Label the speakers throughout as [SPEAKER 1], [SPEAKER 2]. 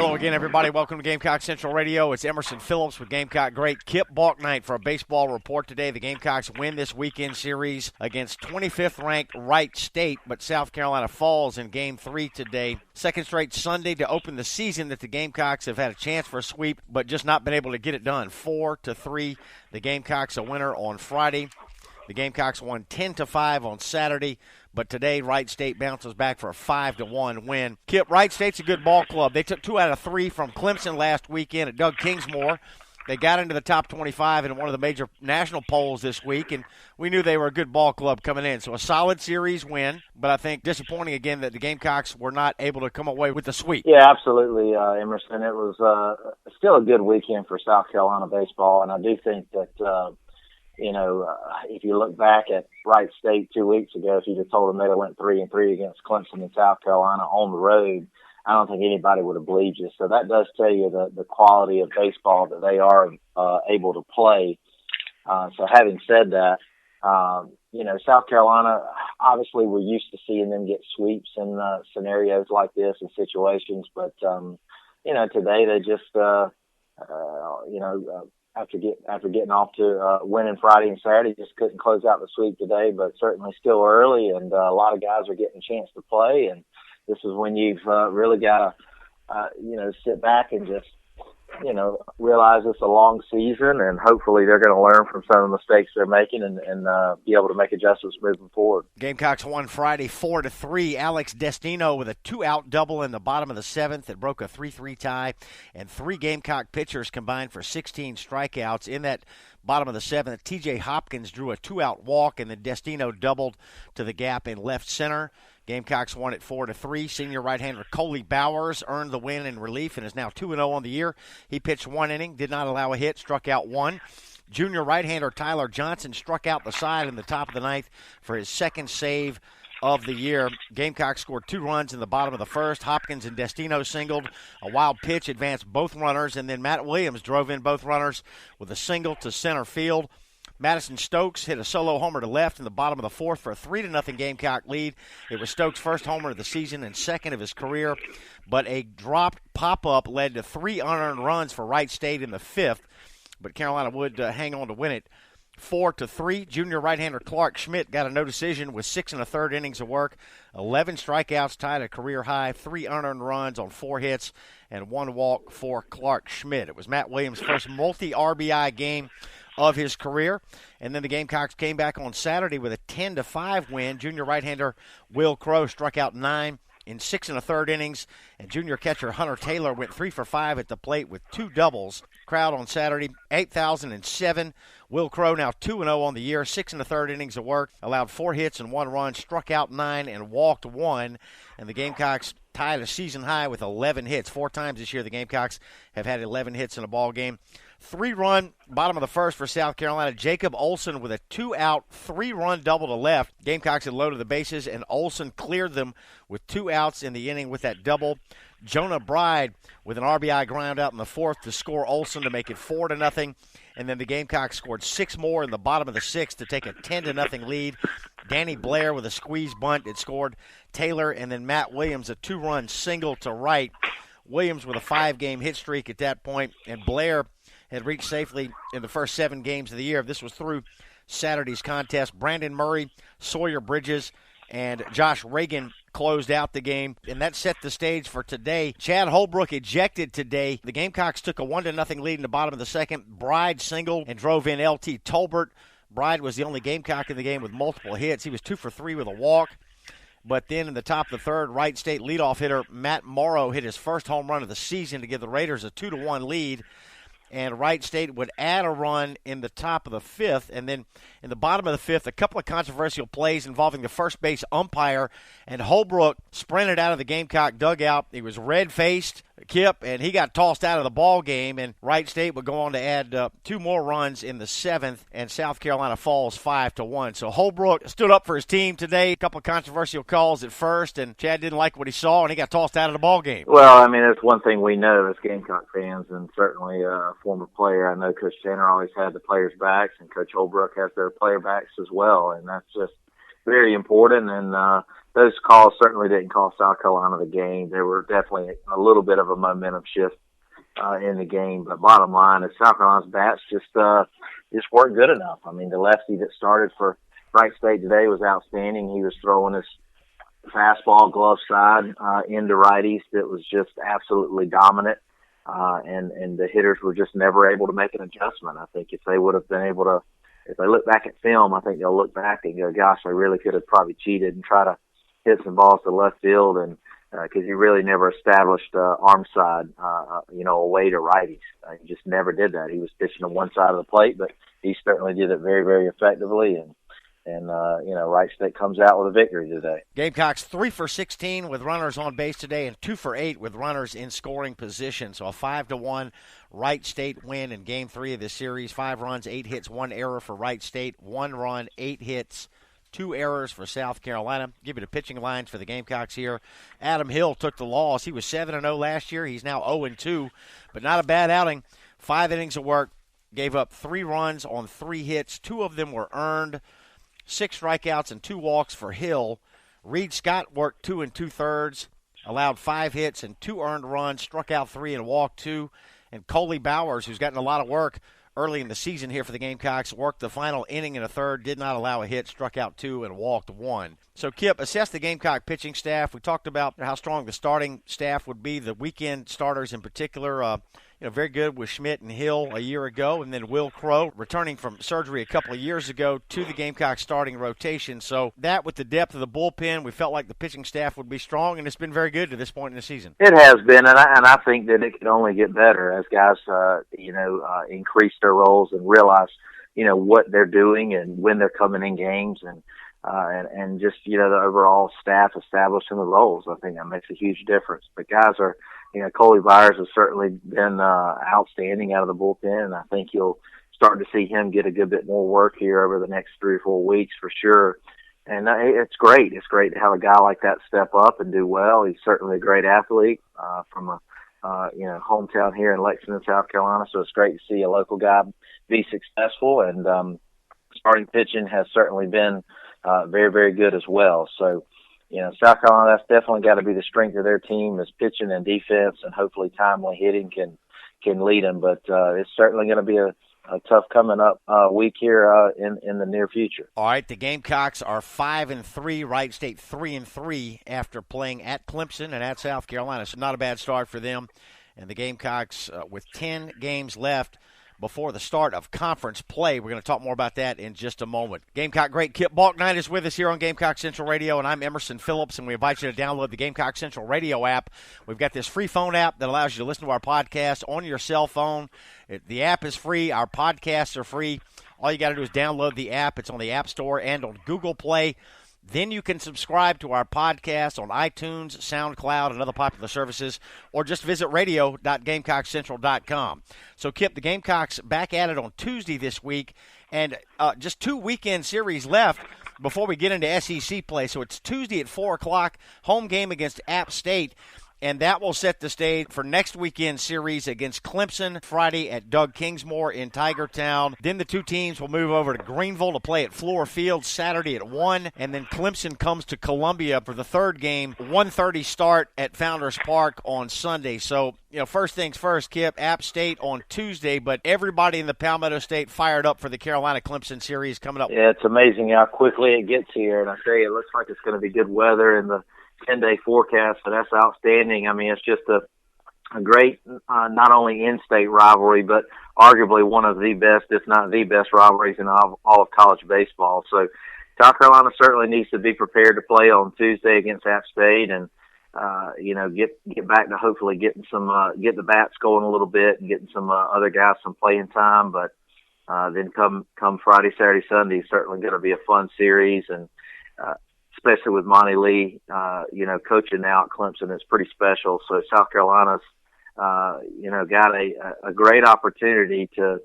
[SPEAKER 1] Hello again, everybody. Welcome to Gamecock Central Radio. It's Emerson Phillips with Gamecock great Kip Bouknight for a baseball report today. The Gamecocks win this weekend series against 25th-ranked Wright State, but South Carolina falls in Game 3 today. Second straight Sunday to open the season that the Gamecocks have had a chance for a sweep, but just not been able to get it done. 4-3, the Gamecocks a winner on Friday. The Gamecocks won 10-5 on Saturday, but today Wright State bounces back for a 5-1 win. Kip, Wright State's a good ball club. They took 2 out of 3 from Clemson last weekend at Doug Kingsmore. They got into the top 25 in one of the major national polls this week, and we knew they were a good ball club coming in. So a solid series win, but I think disappointing again that the Gamecocks were not able to come away with the sweep.
[SPEAKER 2] Yeah, absolutely, Emerson. It was still a good weekend for South Carolina baseball, and I do think that if you look back at Wright State 2 weeks ago, if you just told them they went 3-3 against Clemson in South Carolina on the road, I don't think anybody would have believed you. So that does tell you the quality of baseball that they are able to play. So having said that, South Carolina, obviously we're used to seeing them get sweeps in scenarios like this and situations, but today they just after getting off to winning Friday and Saturday, just couldn't close out the sweep today, but certainly still early, and a lot of guys are getting a chance to play, and this is when you've really got to, sit back and just, realize it's a long season, and hopefully they're going to learn from some of the mistakes they're making and be able to make adjustments moving forward.
[SPEAKER 1] Gamecocks won Friday 4-3. Alex Destino with a 2-out double in the bottom of the 7th that broke a 3-3 tie, and 3 Gamecock pitchers combined for 16 strikeouts. In that bottom of the 7th, T.J. Hopkins drew a 2-out walk, and then Destino doubled to the gap in left center. Gamecocks won at 4-3. Senior right-hander Coley Bowers earned the win in relief and is now 2-0 on the year. He pitched 1 inning, did not allow a hit, struck out 1. Junior right-hander Tyler Johnson struck out the side in the top of the 9th for his second save of the year. Gamecocks scored 2 runs in the bottom of the 1st. Hopkins and Destino singled. A wild pitch advanced both runners, and then Matt Williams drove in both runners with a single to center field. Madison Stokes hit a solo homer to left in the bottom of the 4th for a 3-0 Gamecock lead. It was Stokes' first homer of the season and second of his career, but a dropped pop-up led to 3 unearned runs for Wright State in the 5th, but Carolina would hang on to win it 4-3. Junior right-hander Clark Schmidt got a no decision with 6 1/3 innings of work, 11 strikeouts, tied a career high, 3 unearned runs on 4 hits, and 1 walk for Clark Schmidt. It was Matt Williams' first multi-RBI game of his career. And then the Gamecocks came back on Saturday with a 10-5 win. Junior right-hander Will Crow struck out 9 in 6 1/3 innings, and junior catcher Hunter Taylor went 3 for 5 at the plate with 2 doubles. Crowd on Saturday, 8,007. Will Crow now 2-0 on the year, 6 1/3 innings of work, allowed 4 hits and 1 run, struck out 9 and walked 1. And the Gamecocks tied a season high with 11 hits. 4 times this year the Gamecocks have had 11 hits in a ball game. 3-run bottom of the 1st for South Carolina. Jacob Olson with a 2-out, 3-run double to left. Gamecocks had loaded the bases, and Olson cleared them with 2 outs in the inning with that double. Jonah Bride with an RBI ground out in the 4th to score Olson to make it 4-0. And then the Gamecocks scored 6 more in the bottom of the 6th to take a 10-0 lead. Danny Blair with a squeeze bunt that scored Taylor, and then Matt Williams a 2-run single to right. Williams with a 5-game hit streak at that point, and Blair had reached safely in the first 7 games of the year. This was through Saturday's contest. Brandon Murray, Sawyer Bridges, and Josh Reagan closed out the game, and that set the stage for today. Chad Holbrook ejected today. The Gamecocks took a 1-0 lead in the bottom of the 2nd. Bride singled and drove in L.T. Tolbert. Bride was the only Gamecock in the game with multiple hits. He was 2 for 3 with a walk. But then in the top of the 3rd, Wright State leadoff hitter Matt Morrow hit his first home run of the season to give the Raiders a 2-1 lead. And Wright State would add a run in the top of the 5th. And then in the bottom of the 5th, a couple of controversial plays involving the first base umpire. And Holbrook sprinted out of the Gamecock dugout. He was red-faced, Kip, and he got tossed out of the ball game. And Wright State would go on to add 2 more runs in the 7th. And South Carolina falls 5-1. So Holbrook stood up for his team today. A couple of controversial calls at first. And Chad didn't like what he saw, and he got tossed out of the ball game.
[SPEAKER 2] Well, I mean, it's one thing we know as Gamecock fans, and certainly former player. I know Coach Tanner always had the players' backs, and Coach Holbrook has their player backs as well, and that's just very important. And those calls certainly didn't cost South Carolina the game. There were definitely a little bit of a momentum shift in the game. But bottom line is South Carolina's bats just weren't good enough. I mean, the lefty that started for Wright State today was outstanding. He was throwing his fastball glove side into righties that was just absolutely dominant. And the hitters were just never able to make an adjustment. I think if they would have been able to, if they look back at film, I think they'll look back and go, gosh, I really could have probably cheated and try to hit some balls to left field. And because he really never established arm side, away to righties. He just never did that. He was pitching on one side of the plate, but he certainly did it very, very effectively. And Wright State comes out with a victory today.
[SPEAKER 1] Gamecocks 3 for 16 with runners on base today and 2 for 8 with runners in scoring position. So a 5-1 Wright State win in Game 3 of this series. 5 runs, 8 hits, 1 error for Wright State. 1 run, 8 hits, 2 errors for South Carolina. Give you the pitching lines for the Gamecocks here. Adam Hill took the loss. He was 7-0 last year. He's now 0-2, but not a bad outing. 5 innings of work. Gave up 3 runs on 3 hits. 2 of them were earned. 6 strikeouts and 2 walks for Hill. Reed Scott worked 2 2/3, allowed 5 hits and 2 earned runs, struck out 3 and walked 2. And Coley Bowers, who's gotten a lot of work early in the season here for the Gamecocks, worked the final inning and a third, did not allow a hit, struck out 2 and walked 1. So, Kip, assess the Gamecock pitching staff. We talked about how strong the starting staff would be, the weekend starters in particular. Very good with Schmidt and Hill a year ago, and then Will Crow returning from surgery a couple of years ago to the Gamecock starting rotation. So that with the depth of the bullpen, we felt like the pitching staff would be strong, and it's been very good to this point in the season.
[SPEAKER 2] It has been, and I think that it can only get better as guys, increase their roles and realize, what they're doing and when they're coming in games and just, the overall staff establishing the roles. I think that makes a huge difference. But guys are, Coley Byers has certainly been outstanding out of the bullpen, and I think you'll start to see him get a good bit more work here over the next 3 or 4 weeks for sure. And it's great. It's great to have a guy like that step up and do well. He's certainly a great athlete from a hometown here in Lexington, South Carolina. So it's great to see a local guy be successful. And starting pitching has certainly been very, very good as well. So, South Carolina, that's definitely got to be the strength of their team is pitching and defense, and hopefully timely hitting can lead them. But it's certainly going to be a tough coming up week here in the near future.
[SPEAKER 1] All right, the Gamecocks are 5-3, Wright State 3-3 after playing at Clemson and at South Carolina. So not a bad start for them. And the Gamecocks with 10 games left before the start of conference play. We're going to talk more about that in just a moment. Gamecock great Kip Bouknight is with us here on Gamecock Central Radio, and I'm Emerson Phillips, and we invite you to download the Gamecock Central Radio app. We've got this free phone app that allows you to listen to our podcast on your cell phone. The app is free. Our podcasts are free. All you got to do is download the app. It's on the App Store and on Google Play. Then you can subscribe to our podcast on iTunes, SoundCloud, and other popular services, or just visit radio.GamecockCentral.com. So, Kip, the Gamecocks back at it on Tuesday this week, and just 2 weekend series left before we get into SEC play. So it's Tuesday at 4 o'clock, home game against App State. And that will set the stage for next weekend series against Clemson Friday at Doug Kingsmore in Tigertown. Then the 2 teams will move over to Greenville to play at Floor Field Saturday at 1. And then Clemson comes to Columbia for the 3rd game, 1:30 start at Founders Park on Sunday. So, first things first, Kip, App State on Tuesday, but everybody in the Palmetto State fired up for the Carolina-Clemson series coming up.
[SPEAKER 2] Yeah, it's amazing how quickly it gets here. And I tell you, it looks like it's going to be good weather in the 10-day forecast, so that's outstanding. I mean, it's just a great, not only in-state rivalry, but arguably one of the best, if not the best, rivalries in all of college baseball. So South Carolina certainly needs to be prepared to play on Tuesday against App State and, get back to hopefully getting some, get the bats going a little bit and getting some other guys some playing time. But then come Friday, Saturday, Sunday, it's certainly going to be a fun series. And, especially with Monty Lee, coaching now at Clemson, it's pretty special. So South Carolina's, got a great opportunity to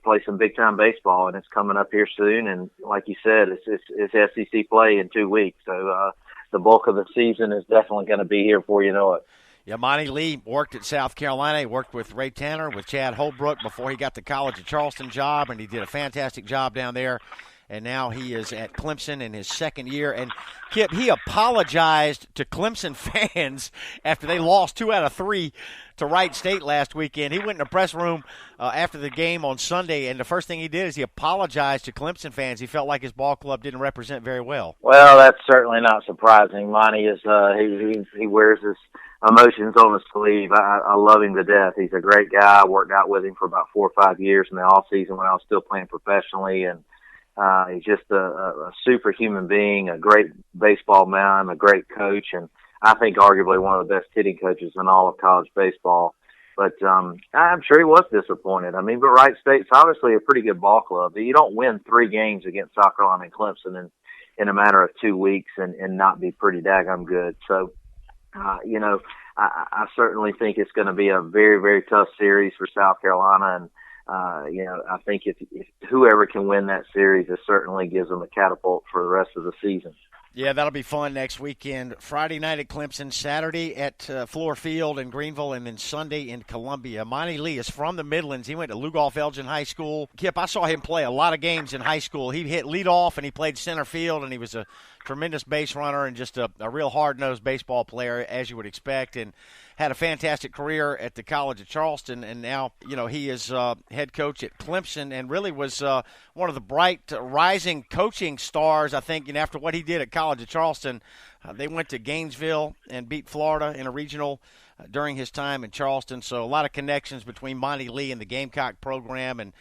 [SPEAKER 2] play some big time baseball, and it's coming up here soon. And like you said, it's SEC play in 2 weeks. So the bulk of the season is definitely going to be here before you know it.
[SPEAKER 1] Yeah, Monty Lee worked at South Carolina. He worked with Ray Tanner, with Chad Holbrook before he got the College of Charleston job, and he did a fantastic job down there and now he is at Clemson in his second year. And, Kip, he apologized to Clemson fans after they lost 2 out of 3 to Wright State last weekend. He went in the press room after the game on Sunday, and the first thing he did is he apologized to Clemson fans. He felt like his ball club didn't represent very well.
[SPEAKER 2] Well, that's certainly not surprising. Monty is he wears his emotions on his sleeve. I love him to death. He's a great guy. I worked out with him for about 4 or 5 years in the off season when I was still playing professionally, and he's just a superhuman being, a great baseball man, a great coach, and I think arguably one of the best hitting coaches in all of college baseball. But I'm sure he was disappointed. I mean, but Wright State's obviously a pretty good ball club. You don't win 3 games against South Carolina and Clemson in a matter of 2 weeks and not be pretty daggum good. So, I certainly think it's going to be a very, very tough series for South Carolina. And, I think if whoever can win that series, it certainly gives them a catapult for the rest of the season.
[SPEAKER 1] Yeah, that'll be fun next weekend. Friday night at Clemson, Saturday at Floor Field in Greenville, and then Sunday in Columbia. Monty Lee is from the Midlands. He went to Lugoff Elgin High School. Kip, I saw him play a lot of games in high school. He hit leadoff, and he played center field, and he was a tremendous base runner and just a real hard-nosed baseball player, as you would expect, and had a fantastic career at the College of Charleston, and now, he is head coach at Clemson and really was one of the bright rising coaching stars, I think, after what he did at College of Charleston. They went to Gainesville and beat Florida in a regional during his time in Charleston, so a lot of connections between Monty Lee and the Gamecock program, and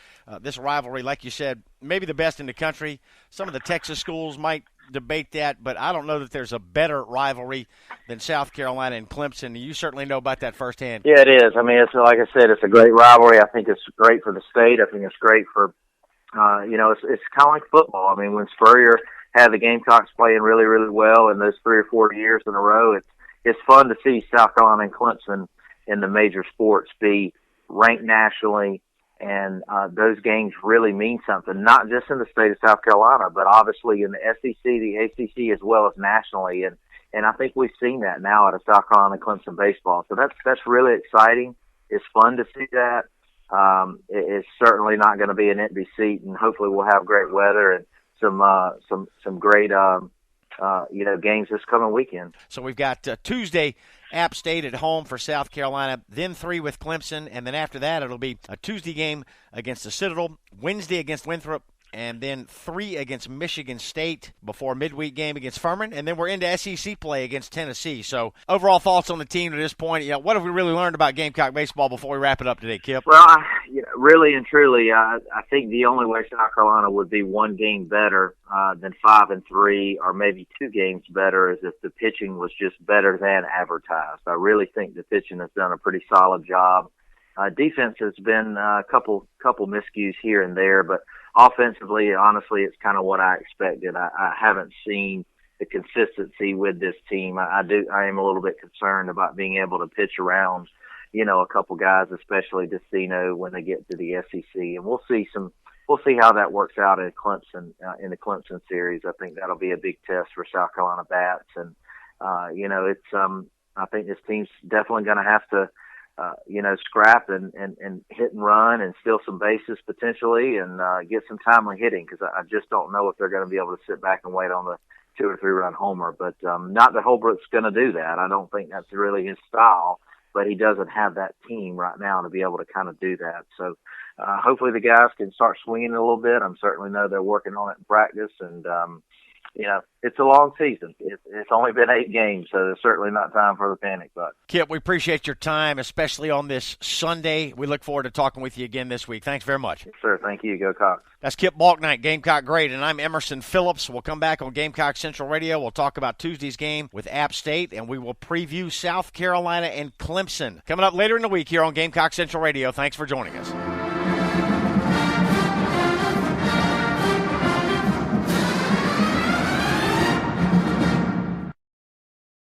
[SPEAKER 1] this rivalry, like you said, maybe the best in the country. Some of the Texas schools might debate that, but I don't know that there's a better rivalry than South Carolina and Clemson. You certainly know about that firsthand.
[SPEAKER 2] Yeah, it is. I mean, it's like I said, it's a great rivalry. I think it's great for the state. I think it's great for, it's kind of like football. I mean, when Spurrier had the Gamecocks playing really, really well in those 3 or 4 years in a row, it's fun to see South Carolina and Clemson in the major sports be ranked nationally. And those games really mean something, not just in the state of South Carolina, but obviously in the SEC, the ACC, as well as nationally. And I think we've seen that now out of South Carolina and Clemson baseball. So that's really exciting. It's fun to see that. It's certainly not going to be an empty seat, and hopefully we'll have great weather and some great games this coming weekend.
[SPEAKER 1] So we've got Tuesday, App State at home for South Carolina, then 3 with Clemson, and then after that it'll be a Tuesday game against the Citadel, Wednesday against Winthrop, and then 3 against Michigan State before a midweek game against Furman, and then we're into SEC play against Tennessee. So overall thoughts on the team to this point, what have we really learned about Gamecock baseball before we wrap it up today, Kip?
[SPEAKER 2] Well, really and truly, I think the only way South Carolina would be 1 game better than 5-3, or maybe 2 games better, is if the pitching was just better than advertised. I really think the pitching has done a pretty solid job. Defense has been a couple miscues here and there, but offensively, honestly, it's kind of what I expected. I haven't seen the consistency with this team. I am a little bit concerned about being able to pitch around, a couple guys, especially Destino, when they get to the SEC, and we'll see how that works out in Clemson, in the Clemson series. I think that'll be a big test for South Carolina bats, and I think this team's definitely going to have to scrap and hit and run and steal some bases potentially, and get some timely hitting, because I just don't know if they're going to be able to sit back and wait on the 2 or 3 run homer. But not that Holbrook's going to do that. I don't think that's really his style, but he doesn't have that team right now to be able to kind of do that. So hopefully the guys can start swinging a little bit. I'm certainly know they're working on it in practice, and it's a long season. It's only been 8 games, so there's certainly not time for the panic button.
[SPEAKER 1] Kip, we appreciate your time, especially on this Sunday. We look forward to talking with you again this week. Thanks very much.
[SPEAKER 2] Yes, sir. Thank you. Go Cox.
[SPEAKER 1] That's Kip Bouknight, Gamecock great, and I'm Emerson Phillips. We'll come back on Gamecock Central Radio. We'll talk about Tuesday's game with App State, and we will preview South Carolina and Clemson. Coming up later in the week here on Gamecock Central Radio. Thanks for joining us.